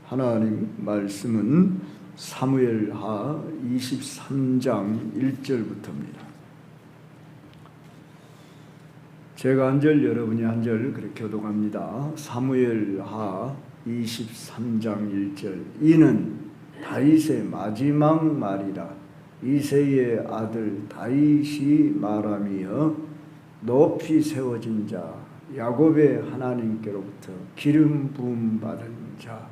하나님 말씀은 사무엘하 23장 1절부터입니다. 제가 한 절, 여러분이 한 절 그렇게 교독합니다. 사무엘하 23장 1절. 이는 다윗의 마지막 말이라. 이새의 아들 다윗이 말하며 높이 세워진 자 야곱의 하나님께로부터 기름 부음 받은 자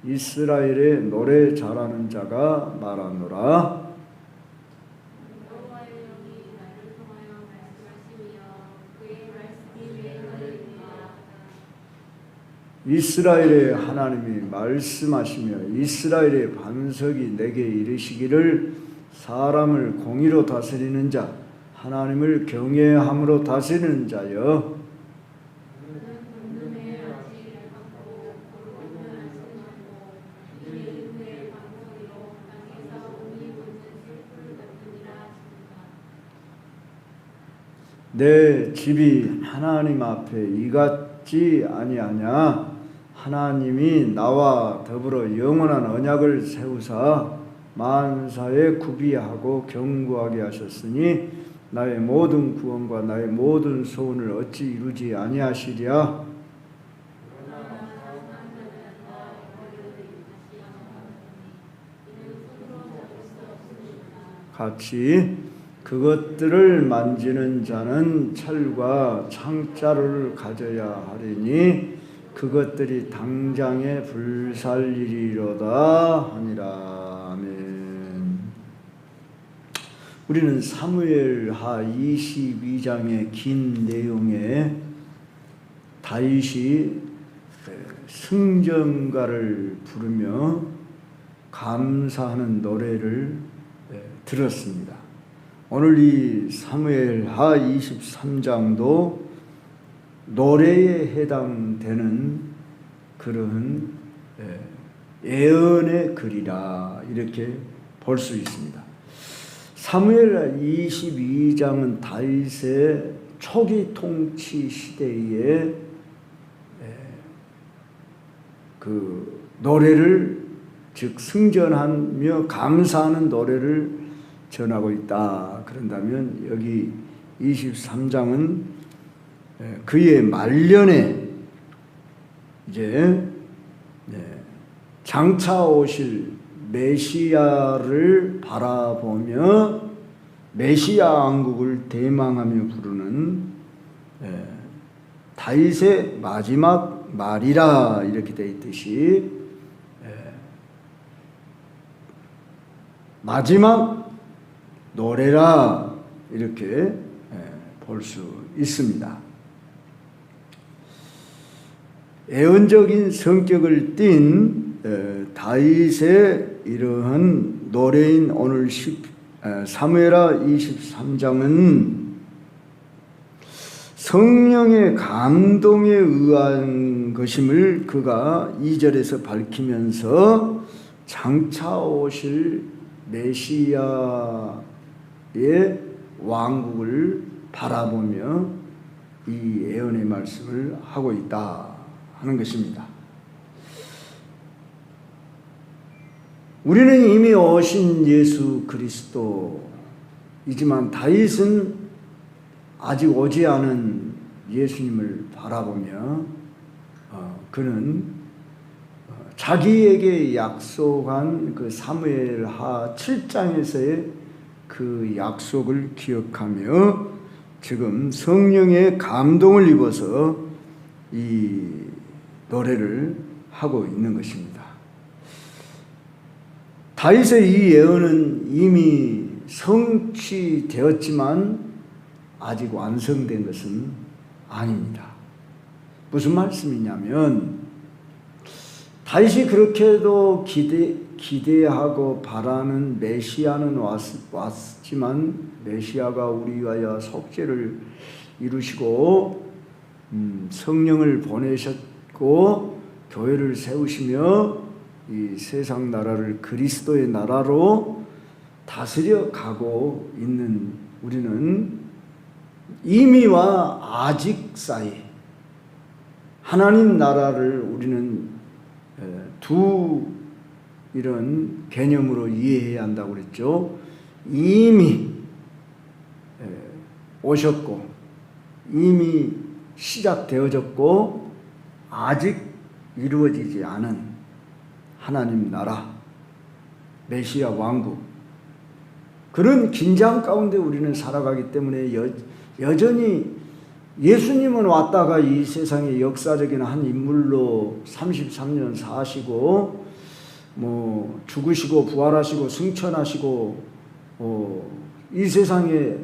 이스라엘의 노래 잘하는 자가 말하노라. 이스라엘의 하나님이 말씀하시며 이스라엘의 반석이 내게 이르시기를 사람을 공의로 다스리는 자 하나님을 경외함으로 다스리는 자여 내 집이 하나님 앞에 이같지 아니하냐. 하나님이 나와 더불어 영원한 언약을 세우사 만사에 구비하고 견고하게 하셨으니 나의 모든 구원과 나의 모든 소원을 어찌 이루지 아니하시랴. 같이 그것들을 만지는 자는 철과 창자를 가져야 하리니 그것들이 당장에 불살리리로다 하니라. 아멘. 우리는 사무엘하 22장의 긴 내용에 다윗이 승전가를 부르며 감사하는 노래를 들었습니다. 오늘 이 사무엘하 23장도 노래에 해당되는 그런 예언의 글이라 이렇게 볼 수 있습니다. 사무엘하 22장은 다윗의 초기 통치 시대에 그 노래를 즉 승전하며 감사하는 노래를 전하고 있다. 그런다면 여기 23장은 그의 말년에 이제 장차 오실 메시아를 바라보며 메시아 왕국을 대망하며 부르는 다윗의 마지막 말이라 이렇게 되어 있듯이 마지막 노래라 이렇게 볼 수 있습니다. 예언적인 성격을 띤 다윗의 이러한 노래인 오늘 사무엘하 23장은 성령의 감동에 의한 것임을 그가 2절에서 밝히면서 장차 오실 메시아의 왕국을 바라보며 이 예언의 말씀을 하고 있다 하는 것입니다. 우리는 이미 오신 예수 그리스도이지만 다윗은 아직 오지 않은 예수님을 바라보며 그는 자기에게 약속한 그 사무엘하 7장에서의 그 약속을 기억하며 지금 성령의 감동을 입어서 이 노래를 하고 있는 것입니다. 다윗의 이 예언은 이미 성취되었지만 아직 완성된 것은 아닙니다. 무슨 말씀이냐면 다윗이 그렇게도 기대하고 바라는 메시아는 왔지만 메시아가 우리 위하여 속죄를 이루시고 성령을 보내셨고 교회를 세우시며 이 세상 나라를 그리스도의 나라로 다스려 가고 있는 우리는 이미와 아직 사이 하나님 나라를 우리는 두 이런 개념으로 이해해야 한다고 그랬죠. 이미 오셨고 이미 시작되어졌고 아직 이루어지지 않은 하나님 나라, 메시아 왕국, 그런 긴장 가운데 우리는 살아가기 때문에 여전히 예수님은 왔다가 이 세상의 역사적인 한 인물로 33년 사시고 죽으시고 부활하시고 승천하시고 이 세상에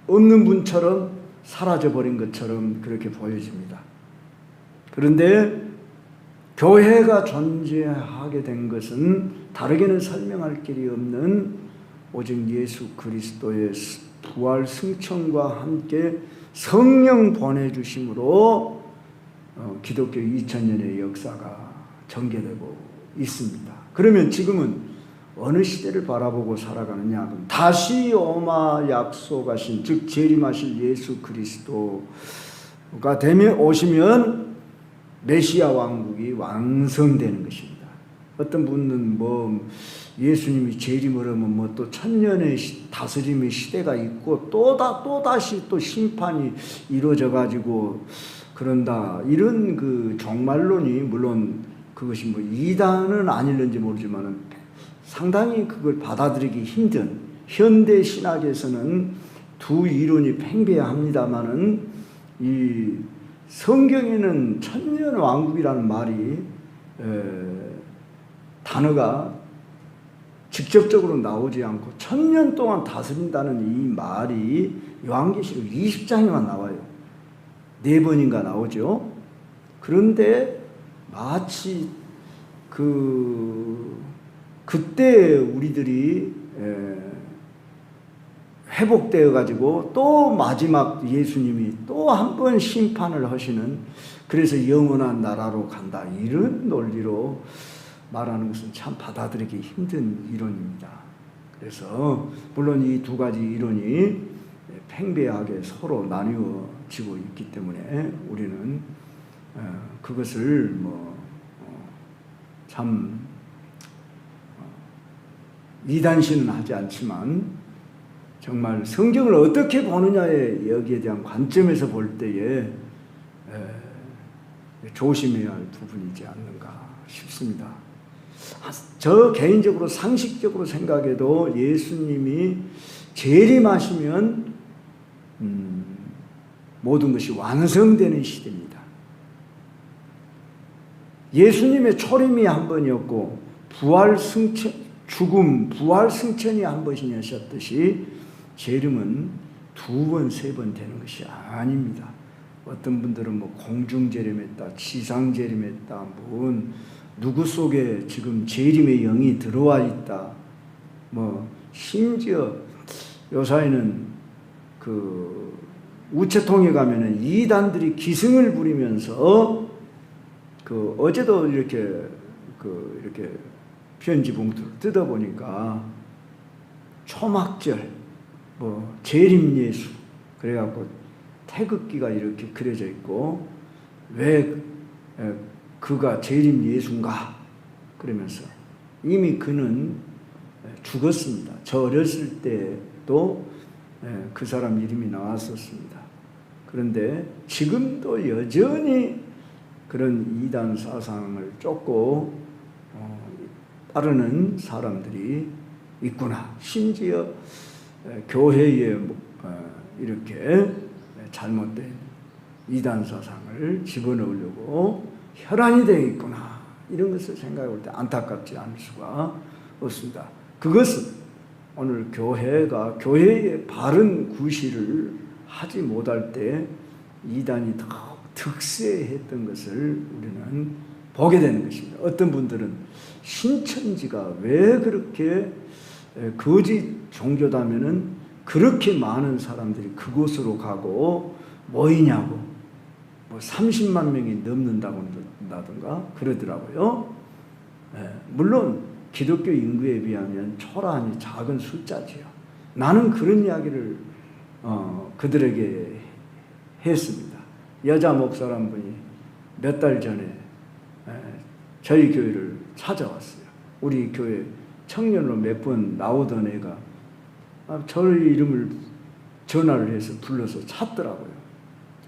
없는 분처럼 사라져버린 것처럼 그렇게 보여집니다. 그런데 교회가 존재하게 된 것은 다르게는 설명할 길이 없는 오직 예수 그리스도의 부활 승천과 함께 성령 보내주심으로 기독교 2000년의 역사가 전개되고 있습니다. 그러면 지금은 어느 시대를 바라보고 살아가느냐? 그럼 다시 오마 약속하신, 즉 재림하실 예수 그리스도가 오시면 메시아 왕국이 완성되는 것입니다. 어떤 분은 예수님이 재림을 하면 또 천년의 다스림의 시대가 있고 또다시 심판이 이루어져 가지고 그런다, 이런 그 종말론이, 물론 그것이 이단은 아닐는지 모르지만은 상당히 그걸 받아들이기 힘든, 현대 신학에서는 두 이론이 팽배합니다마는 이 성경에는 천년 왕국이라는 말이 단어가 직접적으로 나오지 않고 천년 동안 다스린다는 이 말이 요한계시록 20장에만 나와요. 4번인가 나오죠. 그런데 마치 그때 우리들이 회복되어 가지고 또 마지막 예수님이 또 한 번 심판을 하시는, 그래서 영원한 나라로 간다, 이런 논리로 말하는 것은 참 받아들이기 힘든 이론입니다. 그래서 물론 이 두 가지 이론이 팽배하게 서로 나뉘어지고 있기 때문에 우리는 그것을 참 이단시는 하지 않지만 정말 성경을 어떻게 보느냐에 여기에 대한 관점에서 볼 때에 조심해야 할 부분이지 않는가 싶습니다. 저 개인적으로 상식적으로 생각해도 예수님이 재림하시면 모든 것이 완성되는 시대입니다. 예수님의 초림이 한 번이었고 부활 승천이 한 번이셨듯이 재림은 2번, 3번 되는 것이 아닙니다. 어떤 분들은 공중 재림했다, 지상 재림했다, 누구 속에 지금 재림의 영이 들어와 있다, 심지어 요사이는 우체통에 가면은 이단들이 기승을 부리면서 어제도 이렇게 편지 봉투를 뜯어보니까 초막절, 재림 예수 그래갖고 태극기가 이렇게 그려져 있고, 왜 그가 재림 예수인가 그러면서 이미 그는 죽었습니다. 저 어렸을 때도 그 사람 이름이 나왔었습니다. 그런데 지금도 여전히 그런 이단 사상을 쫓고 따르는 사람들이 있구나. 심지어 교회에 이렇게 잘못된 이단 사상을 집어넣으려고 혈안이 되어 있구나. 이런 것을 생각해 볼 때 안타깝지 않을 수가 없습니다. 그것은 오늘 교회가 교회의 바른 구실을 하지 못할 때 이단이 더 득세했던 것을 우리는 보게 되는 것입니다. 어떤 분들은 신천지가 왜 그렇게 거짓 종교다면은 그렇게 많은 사람들이 그곳으로 가고 모이냐고, 30만 명이 넘는다든가 그러더라고요. 물론 기독교 인구에 비하면 초라하니 작은 숫자지요. 나는 그런 이야기를 그들에게 했습니다. 여자 목사란 분이 몇 달 전에 저희 교회를 찾아왔어요. 우리 교회 청년으로 몇 번 나오던 애가 저의 이름을 전화를 해서 불러서 찾더라고요.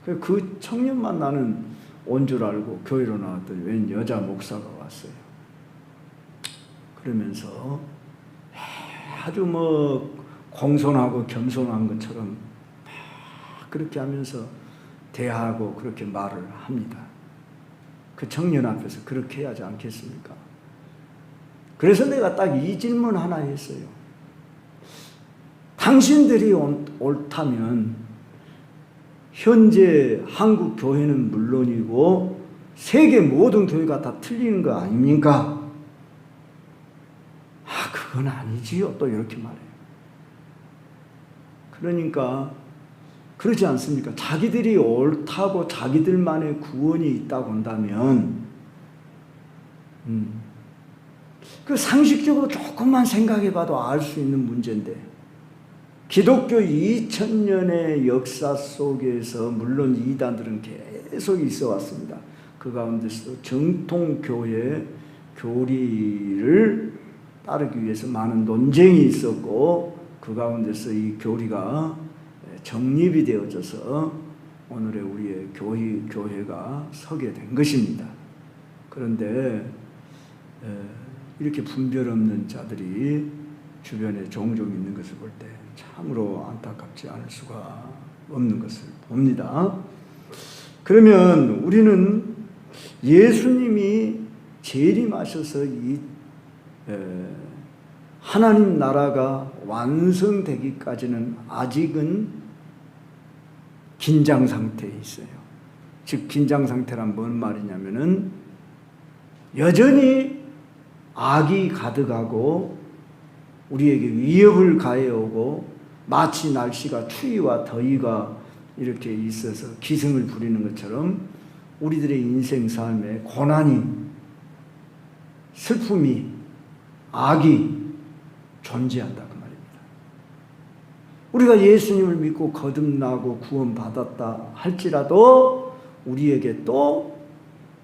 그 청년만 나는 온 줄 알고 교회로 나왔더니 웬 여자 목사가 왔어요. 그러면서 아주 공손하고 겸손한 것처럼 그렇게 하면서 대하고 그렇게 말을 합니다. 그 청년 앞에서 그렇게 해야 하지 않겠습니까? 그래서 내가 딱 이 질문 하나 했어요. 당신들이 옳다면 현재 한국 교회는 물론이고 세계 모든 교회가 다 틀리는 거 아닙니까? 그건 아니지요. 또 이렇게 말해요. 그러니까 그러지 않습니까? 자기들이 옳다고 자기들만의 구원이 있다고 한다면 그 상식적으로 조금만 생각해봐도 알 수 있는 문제인데 기독교 2000년의 역사 속에서 물론 이단들은 계속 있어 왔습니다. 그 가운데서도 정통교회 교리를 따르기 위해서 많은 논쟁이 있었고 그 가운데서 이 교리가 정립이 되어져서 오늘의 우리의 교회가 서게 된 것입니다. 그런데 이렇게 분별 없는 자들이 주변에 종종 있는 것을 볼 때 참으로 안타깝지 않을 수가 없는 것을 봅니다. 그러면 우리는 예수님이 재림하셔서 이 하나님 나라가 완성되기까지는 아직은 긴장 상태에 있어요. 즉 긴장 상태란 뭔 말이냐면은 여전히 악이 가득하고 우리에게 위협을 가해오고 마치 날씨가 추위와 더위가 이렇게 있어서 기승을 부리는 것처럼 우리들의 인생 삶에 고난이, 슬픔이, 악이 존재한다 그 말입니다. 우리가 예수님을 믿고 거듭나고 구원받았다 할지라도 우리에게 또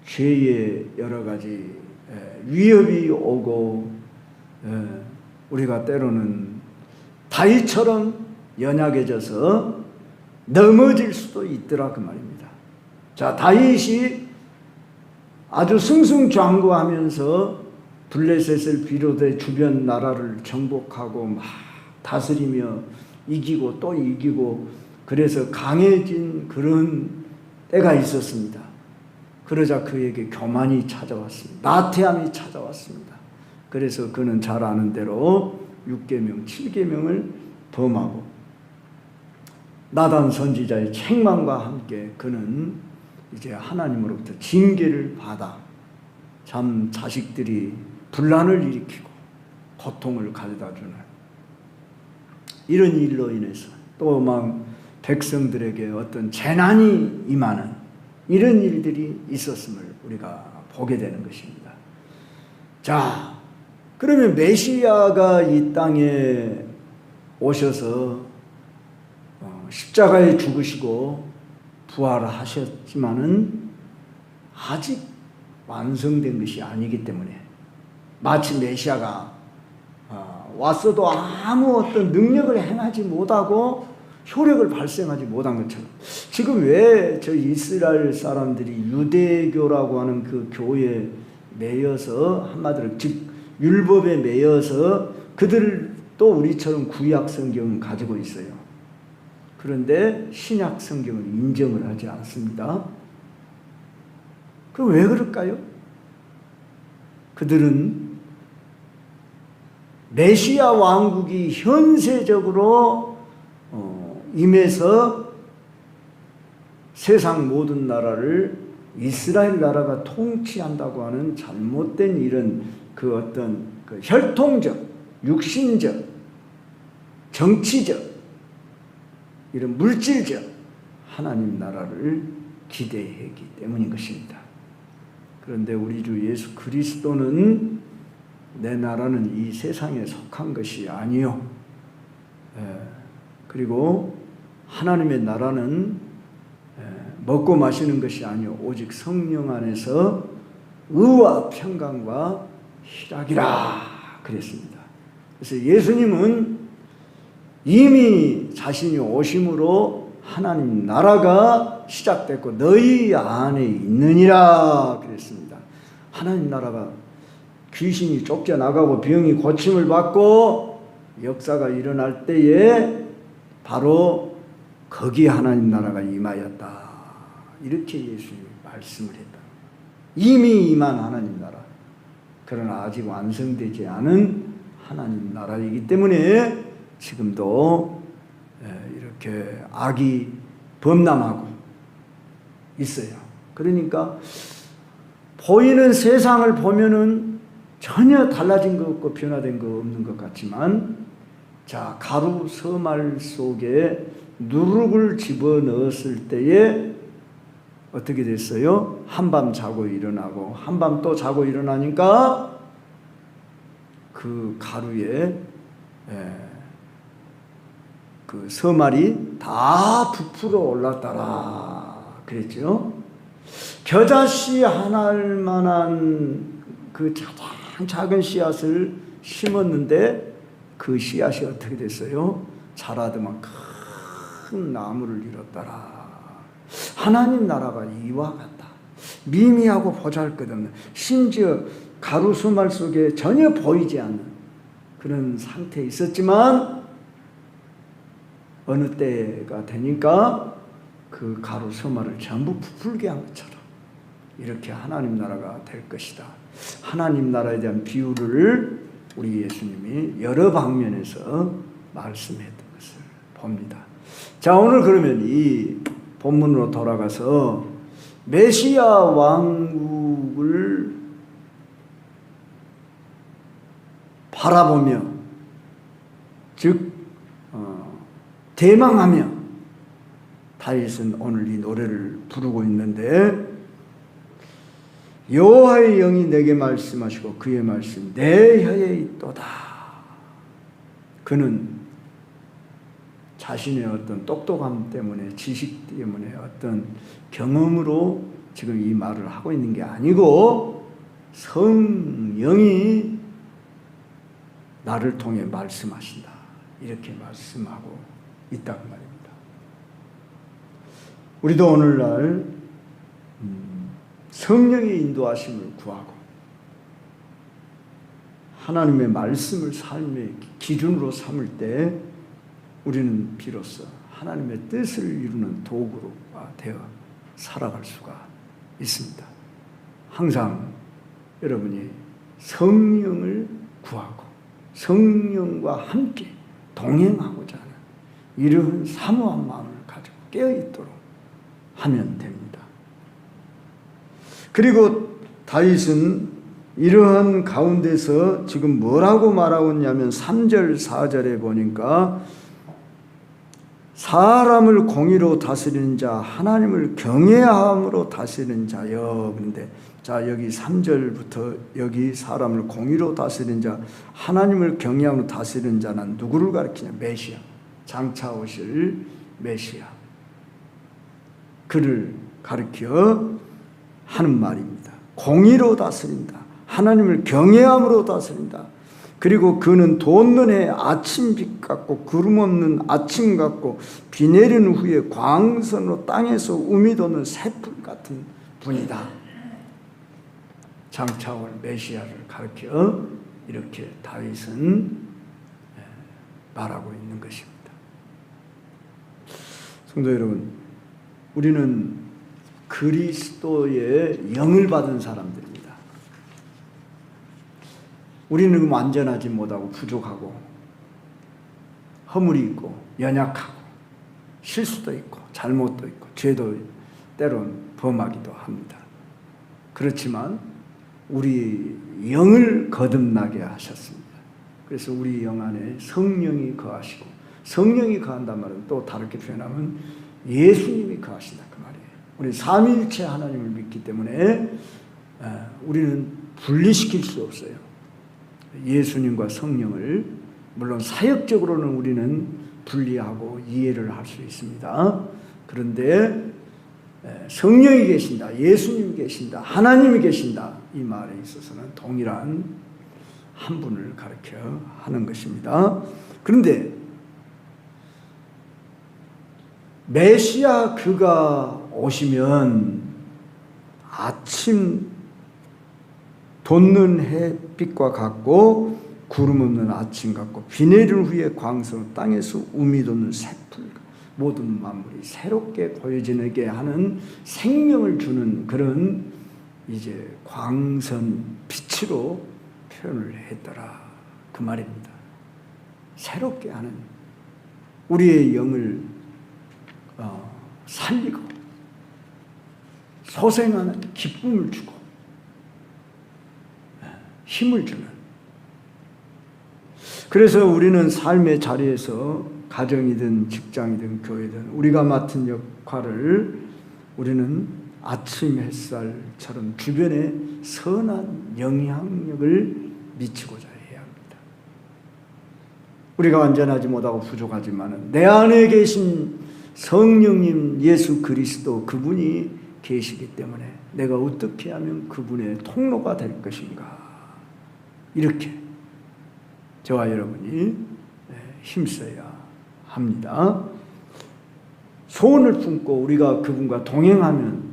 죄의 여러 가지 위협이 오고 우리가 때로는 다윗처럼 연약해져서 넘어질 수도 있더라 그 말입니다. 자, 다윗이 아주 승승장구하면서 블레셋을 비롯해 주변 나라를 정복하고 막 다스리며 이기고 또 이기고 그래서 강해진 그런 때가 있었습니다. 그러자 그에게 교만이 찾아왔습니다. 나태함이 찾아왔습니다. 그래서 그는 잘 아는 대로 6계명, 7계명을 범하고 나단 선지자의 책망과 함께 그는 이제 하나님으로부터 징계를 받아 참 자식들이 분란을 일으키고 고통을 가져다 주는 이런 일로 인해서 또 막 백성들에게 어떤 재난이 임하는 이런 일들이 있었음을 우리가 보게 되는 것입니다. 자, 그러면 메시아가 이 땅에 오셔서 십자가에 죽으시고 부활하셨지만은 아직 완성된 것이 아니기 때문에 마치 메시아가 왔어도 아무 어떤 능력을 행하지 못하고 효력을 발생하지 못한 것처럼 지금 왜 저 이스라엘 사람들이 유대교라고 하는 그 교회에 매여서 한마디로 즉 율법에 매여서 그들도 우리처럼 구약 성경을 가지고 있어요. 그런데 신약 성경을 인정을 하지 않습니다. 그럼 왜 그럴까요? 그들은 메시아 왕국이 현세적으로 임해서 세상 모든 나라를 이스라엘 나라가 통치한다고 하는 잘못된 이런 그 어떤 그 혈통적, 육신적, 정치적, 이런 물질적 하나님 나라를 기대했기 때문인 것입니다. 그런데 우리 주 예수 그리스도는 내 나라는 이 세상에 속한 것이 아니요. 그리고 하나님의 나라는 먹고 마시는 것이 아니요 오직 성령 안에서 의와 평강과 희락이라 그랬습니다. 그래서 예수님은 이미 자신이 오심으로 하나님 나라가 시작됐고 너희 안에 있느니라 그랬습니다. 하나님 나라가 귀신이 쫓겨나가고 병이 고침을 받고 역사가 일어날 때에 바로 거기에 하나님 나라가 임하였다. 이렇게 예수님이 말씀을 했다. 이미 임한 하나님 나라. 그러나 아직 완성되지 않은 하나님 나라이기 때문에 지금도 이렇게 악이 범람하고 있어요. 그러니까 보이는 세상을 보면은 전혀 달라진 것 없고 변화된 거 없는 것 같지만, 자, 가루 서말 속에 누룩을 집어넣었을 때에 어떻게 됐어요? 한밤 자고 일어나고 한밤 또 자고 일어나니까 그 가루에 그 서말이 다 부풀어 올랐더라 그랬죠. 겨자씨 하나할 만한 그 가장 작은 씨앗을 심었는데 그 씨앗이 어떻게 됐어요? 자라더만 큰 나무를 이뤘더라. 하나님 나라가 이와 같다. 미미하고 보잘것없는, 심지어 가루 수말 속에 전혀 보이지 않는 그런 상태에 있었지만 어느 때가 되니까 그 가루 수말을 전부 부풀게 한 것처럼 이렇게 하나님 나라가 될 것이다. 하나님 나라에 대한 비유를 우리 예수님이 여러 방면에서 말씀했던 것을 봅니다. 자, 오늘 그러면 이 본문으로 돌아가서 메시아 왕국을 바라보며, 즉 대망하며 다윗은 오늘 이 노래를 부르고 있는데, 여호와의 영이 내게 말씀하시고 그의 말씀 내 혀에 있도다. 그는 자신의 어떤 똑똑함 때문에, 지식 때문에, 어떤 경험으로 지금 이 말을 하고 있는 게 아니고 성령이 나를 통해 말씀하신다. 이렇게 말씀하고 있다고 말입니다. 우리도 오늘날 성령의 인도하심을 구하고 하나님의 말씀을 삶의 기준으로 삼을 때 우리는 비로소 하나님의 뜻을 이루는 도구가 되어 살아갈 수가 있습니다. 항상 여러분이 성령을 구하고 성령과 함께 동행하고자 하는 이러한 사모한 마음을 가지고 깨어있도록 하면 됩니다. 그리고 다윗은 이러한 가운데서 지금 뭐라고 말하고 있냐면 3절 4절에 보니까 사람을 공의로 다스리는 자, 하나님을 경외함으로 다스리는 자여. 그런데 자, 여기 3절부터 여기 사람을 공의로 다스리는 자, 하나님을 경외함으로 다스리는 자는 누구를 가리키냐? 메시아, 장차 오실 메시아, 그를 가리켜 하는 말입니다. 공의로 다스린다, 하나님을 경외함으로 다스린다. 그리고 그는 돋는 해 아침빛 같고 구름 없는 아침 같고 비 내리는 후에 광선으로 땅에서 우미 돋는 새풀 같은 분이다. 장차 올 메시아를 가르쳐 이렇게 다윗은 말하고 있는 것입니다. 성도 여러분, 우리는 그리스도의 영을 받은 사람들입니다. 우리는 완전하지 못하고 부족하고 허물이 있고 연약하고 실수도 있고 잘못도 있고 죄도 때론 범하기도 합니다. 그렇지만 우리 영을 거듭나게 하셨습니다. 그래서 우리 영 안에 성령이 거하시고, 성령이 거한단 말은 또 다르게 표현하면 예수님이 거하신다 그 말이에요. 우리 삼위일체 하나님을 믿기 때문에 우리는 분리시킬 수 없어요. 예수님과 성령을 물론 사역적으로는 우리는 분리하고 이해를 할 수 있습니다. 그런데 성령이 계신다, 예수님이 계신다, 하나님이 계신다, 이 말에 있어서는 동일한 한 분을 가르쳐 하는 것입니다. 그런데 메시아 그가 오시면 아침 돋는 햇빛과 같고 구름 없는 아침 같고 비 내린 후에 광선 땅에서 우미 돋는 새풀 모든 만물이 새롭게 보여지게 하는 생명을 주는 그런 이제 광선 빛으로 표현을 했더라 그 말입니다. 새롭게 하는 우리의 영을 살리고 소생하는 기쁨을 주고 힘을 주는. 그래서 우리는 삶의 자리에서 가정이든 직장이든 교회든 우리가 맡은 역할을 우리는 아침 햇살처럼 주변에 선한 영향력을 미치고자 해야 합니다. 우리가 완전하지 못하고 부족하지만 내 안에 계신 성령님 예수 그리스도 그분이 계시기 때문에 내가 어떻게 하면 그분의 통로가 될 것인가 이렇게 저와 여러분이 힘써야 합니다. 소원을 품고 우리가 그분과 동행하면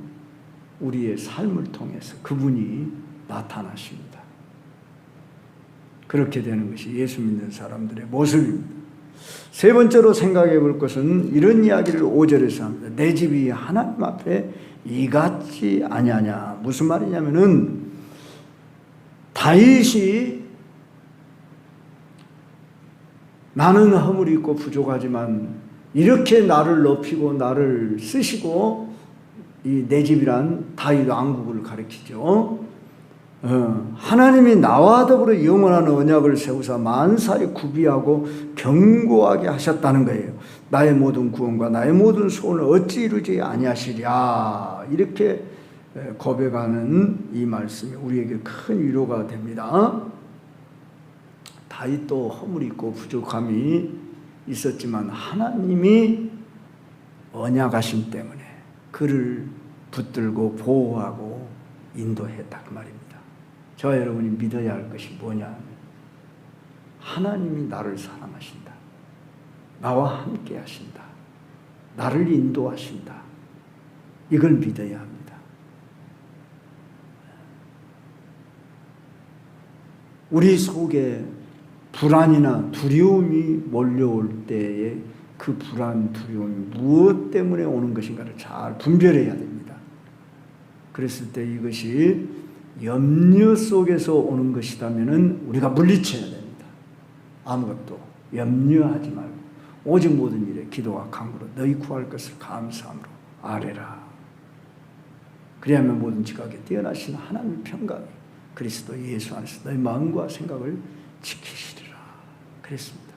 우리의 삶을 통해서 그분이 나타나십니다. 그렇게 되는 것이 예수 믿는 사람들의 모습입니다. 세 번째로 생각해 볼 것은 이런 이야기를 5절에서 합니다. 내 집이 하나님 앞에 이같지 아니하냐. 무슨 말이냐면은 다윗이 나는 허물이 있고 부족하지만 이렇게 나를 높이고 나를 쓰시고 이 내 집이란 다윗 왕국을 가리키죠. 하나님이 나와 더불어 영원한 언약을 세우사 만사에 구비하고 견고하게 하셨다는 거예요. 나의 모든 구원과 나의 모든 소원을 어찌 이루지 아니하시랴. 이렇게 고백하는 이 말씀이 우리에게 큰 위로가 됩니다. 다윗도 허물이 있고 부족함이 있었지만 하나님이 언약하심 때문에 그를 붙들고 보호하고 인도했다 그 말입니다. 저와 여러분이 믿어야 할 것이 뭐냐? 하나님이 나를 사랑하신다. 나와 함께 하신다. 나를 인도하신다. 이걸 믿어야 합니다. 우리 속에 불안이나 두려움이 몰려올 때에 그 불안, 두려움이 무엇 때문에 오는 것인가를 잘 분별해야 됩니다. 그랬을 때 이것이 염려 속에서 오는 것이라면 우리가 물리쳐야 됩니다. 아무것도 염려하지 말고 오직 모든 일에 기도와 간구로 너희 구할 것을 감사함으로 아뢰라. 그리하면 모든 지각에 뛰어나신 하나님의 평강이 그리스도 예수 안에서 너희 마음과 생각을 지키시리라. 그랬습니다.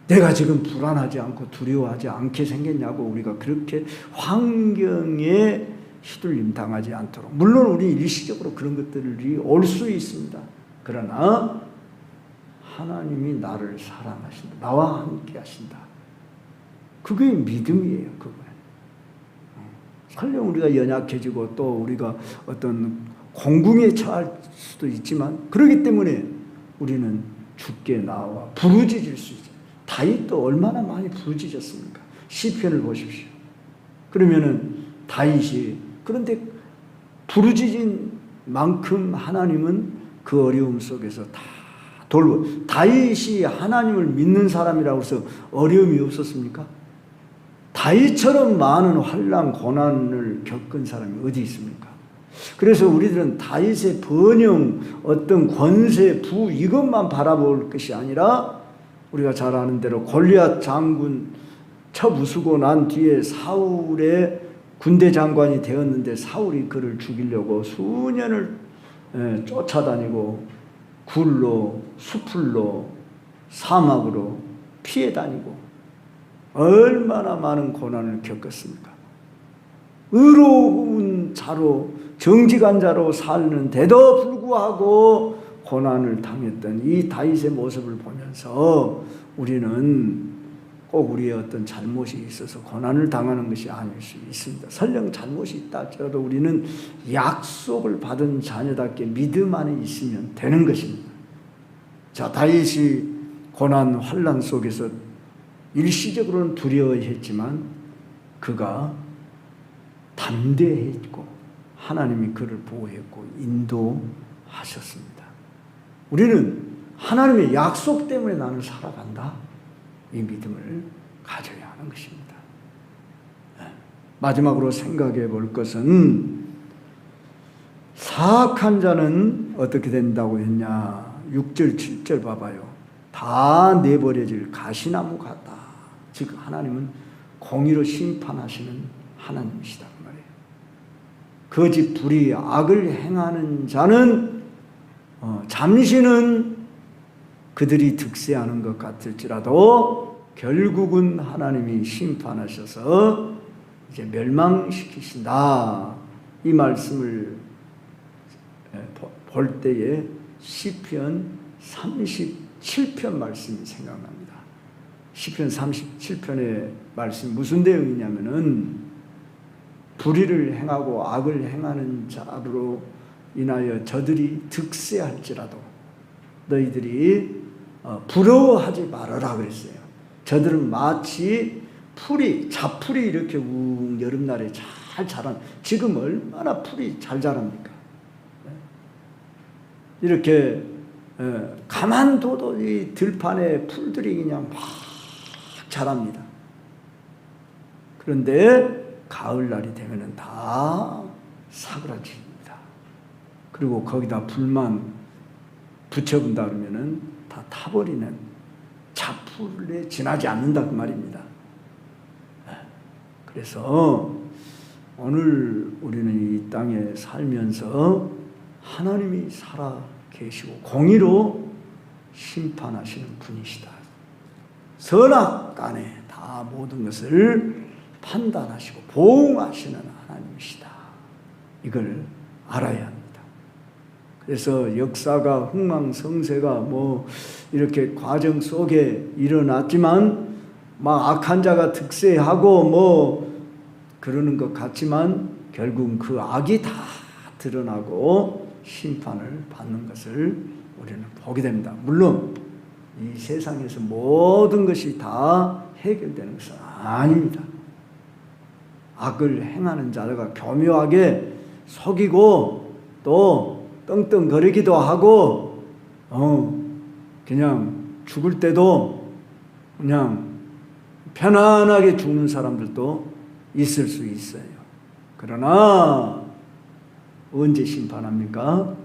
내가 지금 불안하지 않고 두려워하지 않게 생겼냐고 우리가 그렇게 환경에 휘둘림 당하지 않도록, 물론 우리 일시적으로 그런 것들이 올 수 있습니다. 그러나 하나님이 나를 사랑하신다. 나와 함께 하신다. 그게 믿음이에요. 그거예요. 설령 우리가 연약해지고 또 우리가 어떤 공궁에 처할 수도 있지만 그렇기 때문에 우리는 주께 나와 부르짖을 수 있어요. 다윗도 얼마나 많이 부르짖었습니까? 시편을 보십시오. 그러면은 다윗이 그런데 부르짖은 만큼 하나님은 그 어려움 속에서 다 돌보. 다윗이 하나님을 믿는 사람이라고 해서 어려움이 없었습니까? 다윗처럼 많은 환난 고난을 겪은 사람이 어디 있습니까? 그래서 우리들은 다윗의 번영, 어떤 권세, 부 이것만 바라볼 것이 아니라 우리가 잘 아는 대로 골리앗 장군 쳐부수고 난 뒤에 사울의 군대 장관이 되었는데 사울이 그를 죽이려고 수년을 쫓아다니고 굴로 수풀로 사막으로 피해 다니고 얼마나 많은 고난을 겪었습니까? 의로운 자로 정직한 자로 살는데도 불구하고 고난을 당했던 이 다윗의 모습을 보면서 우리는 꼭 우리의 어떤 잘못이 있어서 고난을 당하는 것이 아닐 수 있습니다. 설령 잘못이 있다 할지라도 우리는 약속을 받은 자녀답게 믿음 안에 있으면 되는 것입니다. 자, 다윗이 고난 환난 속에서 일시적으로는 두려워했지만 그가 담대했고 하나님이 그를 보호했고 인도하셨습니다. 우리는 하나님의 약속 때문에 나는 살아간다, 이 믿음을 가져야 하는 것입니다. 마지막으로 생각해 볼 것은 사악한 자는 어떻게 된다고 했냐. 6절 7절 봐봐요. 다 내버려질 가시나무 같다. 즉 하나님은 공의로 심판하시는 하나님이시다 그 말이에요. 거짓 불의 악을 행하는 자는 잠시는 그들이 득세하는 것 같을지라도 결국은 하나님이 심판하셔서 이제 멸망시키신다. 이 말씀을 볼 때에 시편 37편 말씀이 생각납니다. 시편 37편의 말씀이 무슨 내용이냐면은 불의를 행하고 악을 행하는 자로 인하여 저들이 득세할지라도 너희들이 부러워하지 말아라 그랬어요. 저들은 마치 풀이, 잡풀이 이렇게 여름날에 잘 자란, 지금 얼마나 풀이 잘 자랍니까? 이렇게 가만둬도 이 들판에 풀들이 그냥 막 자랍니다. 그런데 가을날이 되면은 다 사그라집니다. 그리고 거기다 불만 붙여본다 그러면은 다 타버리는, 잡풀에 지나지 않는다 그 말입니다. 그래서 오늘 우리는 이 땅에 살면서 하나님이 살아 계시고 공의로 심판하시는 분이시다. 선악간에 다 모든 것을 판단하시고 보응하시는 하나님이시다. 이걸 알아야 합니다. 그래서 역사가 흥망성쇠가 뭐 이렇게 과정 속에 일어났지만 막 악한 자가 득세하고 뭐 그러는 것 같지만 결국은 그 악이 다 드러나고 심판을 받는 것을 우리는 보게 됩니다. 물론 이 세상에서 모든 것이 다 해결되는 것은 아닙니다. 악을 행하는 자가 교묘하게 속이고 또 떵떵거리기도 하고 그냥 죽을 때도 그냥 편안하게 죽는 사람들도 있을 수 있어요. 그러나 언제 심판합니까?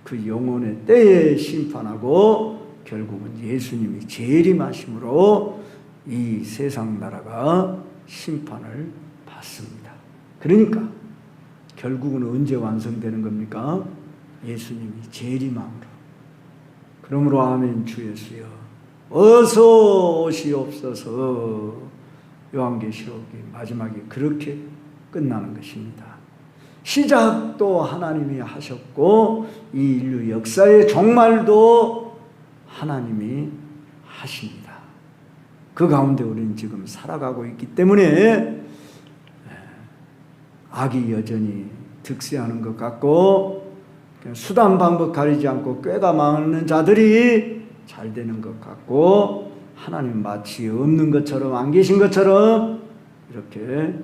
그 영혼의 때에 심판하고 결국은 예수님이 재림하심으로 이 세상 나라가 심판을 받습니다. 그러니까 결국은 언제 완성되는 겁니까? 예수님이 재림함으로. 그러므로 아멘 주 예수여 어서 오시옵소서. 요한계시록이 마지막에 그렇게 끝나는 것입니다. 시작도 하나님이 하셨고 이 인류 역사의 종말도 하나님이 하십니다. 그 가운데 우리는 지금 살아가고 있기 때문에 악이 여전히 득세하는 것 같고 수단 방법 가리지 않고 꾀가 많은 자들이 잘 되는 것 같고 하나님 마치 없는 것처럼 안 계신 것처럼 이렇게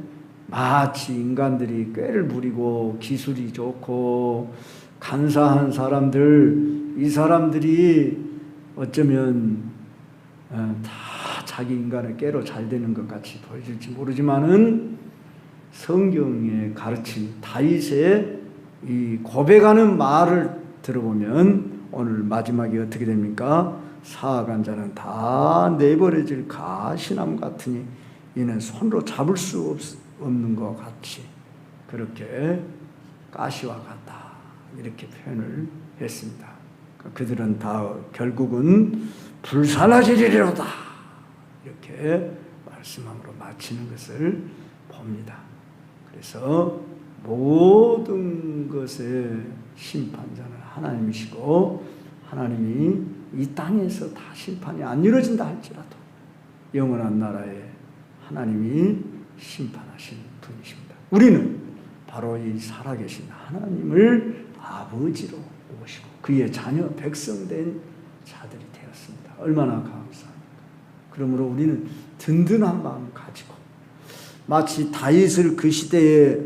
마치 인간들이 꾀를 부리고 기술이 좋고 간사한 사람들, 이 사람들이 어쩌면 다 자기 인간의 꾀로 잘 되는 것 같이 보여질지 모르지만은 성경의 가르침, 다윗의 이 고백하는 말을 들어보면 오늘 마지막이 어떻게 됩니까? 사악한 자는 다 내버려질 가시나무 같으니 이는 손으로 잡을 수 없는 것 같이 그렇게 가시와 같다 이렇게 표현을 했습니다. 그들은 다 결국은 불살라지리로다 이렇게 말씀함으로 마치는 것을 봅니다. 그래서 모든 것의 심판자는 하나님이시고 하나님이 이 땅에서 다 심판이 안 이루어진다 할지라도 영원한 나라에 하나님이 심판하신 분이십니다. 우리는 바로 이 살아계신 하나님을 아버지로 모시고 그의 자녀 백성된 자들이 되었습니다. 얼마나 감사합니까? 그러므로 우리는 든든한 마음 가지고 마치 다윗을 그 시대에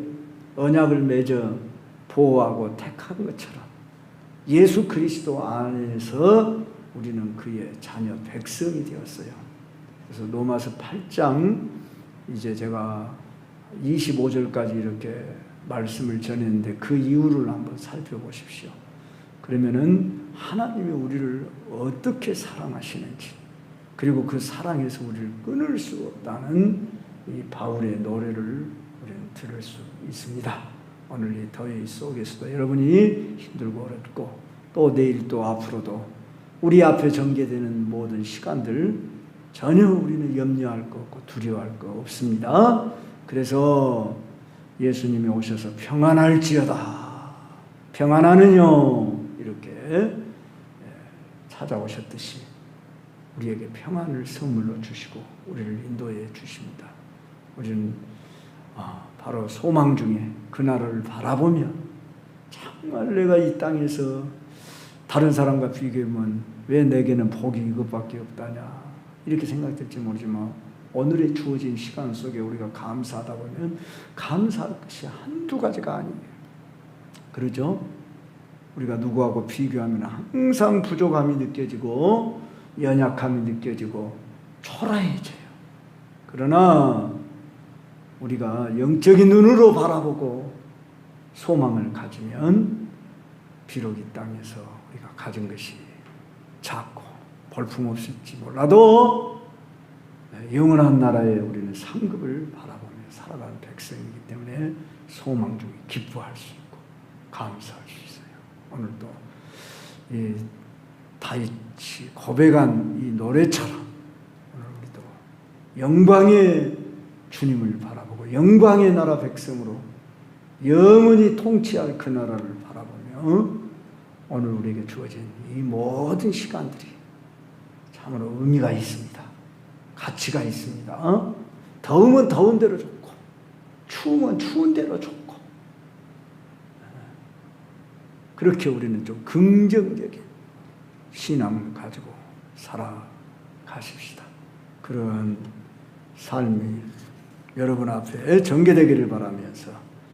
언약을 맺어 보호하고 택한 것처럼 예수 그리스도 안에서 우리는 그의 자녀 백성이 되었어요. 그래서 로마서 8장 이제 제가 25절까지 이렇게 말씀을 전했는데 그 이유를 한번 살펴보십시오. 그러면은 하나님이 우리를 어떻게 사랑하시는지 그리고 그 사랑에서 우리를 끊을 수 없다는 이 바울의 노래를 우리는 들을 수 있습니다. 오늘 이 더위 속에서도 여러분이 힘들고 어렵고 또 내일 또 앞으로도 우리 앞에 전개되는 모든 시간들 전혀 우리는 염려할 거 없고 두려워할 거 없습니다. 그래서 예수님이 오셔서 평안할지어다 평안하느뇨 이렇게 찾아오셨듯이 우리에게 평안을 선물로 주시고 우리를 인도해 주십니다. 우리는 바로 소망 중에 그날을 바라보며 정말 내가 이 땅에서 다른 사람과 비교하면 왜 내게는 복이 이것밖에 없다냐 이렇게 생각될지 모르지만 오늘의 주어진 시간 속에 우리가 감사하다 보면 감사할 것이 한두 가지가 아니에요. 그러죠? 우리가 누구하고 비교하면 항상 부족함이 느껴지고 연약함이 느껴지고 초라해져요. 그러나 우리가 영적인 눈으로 바라보고 소망을 가지면 비록 이 땅에서 우리가 가진 것이 작고 볼품없을지 몰라도 영원한 나라에 우리는 상급을 바라보며 살아가는 백성이기 때문에 소망 중에 기뻐할 수 있고 감사할 수 있어요. 오늘도 이 다윗이 고백한 이 노래처럼 오늘 우리도 영광의 주님을 바라보고 영광의 나라 백성으로 영원히 통치할 그 나라를 바라보며 오늘 우리에게 주어진 이 모든 시간들이 참으로 의미가 있습니다. 가치가 있습니다. 더우면 더운 대로 좋고 추우면 추운 대로 좋고 그렇게 우리는 좀 긍정적인 신앙을 가지고 살아가십시다. 그런 삶이 여러분 앞에 전개되기를 바라면서